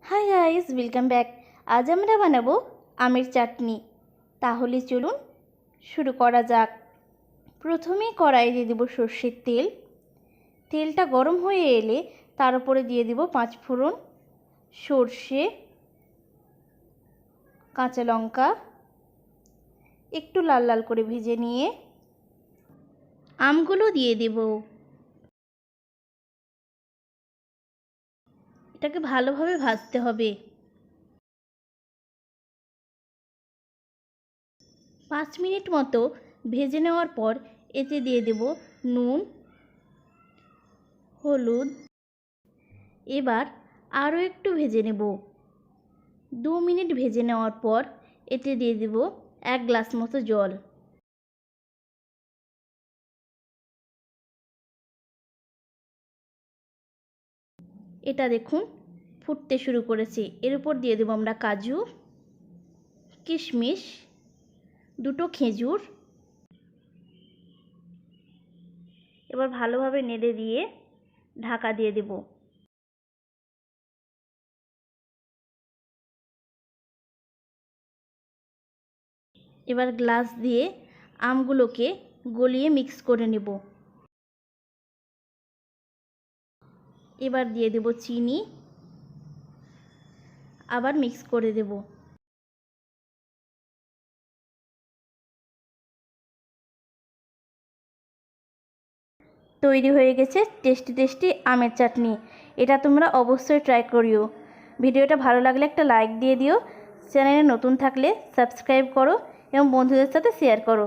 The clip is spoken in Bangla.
Hi guys, welcome back. আজ আমরা বানাবো আমের চাটনি। তাহলে চলুন শুরু করা যাক। প্রথমেই কড়াইয়ে দিয়ে দেবো সর্ষের তেল। তেলটা গরম হয়ে এলে তার উপরে দিয়ে দেবো 5 ফোড়ন, সর্ষে, কাঁচা লঙ্কা একটু লাল লাল করে ভেজে নিয়ে আমগুলো দিয়ে দেব। এটাকে ভালোভাবে ভাজতে হবে। 5 মিনিট মতো ভেজে নেওয়ার পর এতে দিয়ে দেব নুন, হলুদ। এবার আরও একটু ভেজে নেব। 2 মিনিট ভেজে নেওয়ার পর এতে দিয়ে দেব 1 গ্লাস মতো জল। এটা দেখুন ফুটতে শুরু করেছে। এর উপর দিয়ে দেব আমরা কাজু, কিশমিশ, 2টো খেজুর। এবার ভালোভাবে নেড়ে দিয়ে ঢাকা দিয়ে দেব। এবার গ্লাস দিয়ে আমগুলোকে গলিয়ে মিক্স করে নেব। এবার দিয়ে দেব চিনি, আবার মিক্স করে দেব। তৈরি হয়ে গেছে টেস্টি টেস্টি আমের চাটনি। এটা তোমরা অবশ্যই ট্রাই করিও। ভিডিওটা ভালো লাগলে একটা লাইক দিয়ে দিও। চ্যানেলে নতুন থাকলে সাবস্ক্রাইব করো এবং বন্ধুদের সাথে শেয়ার করো।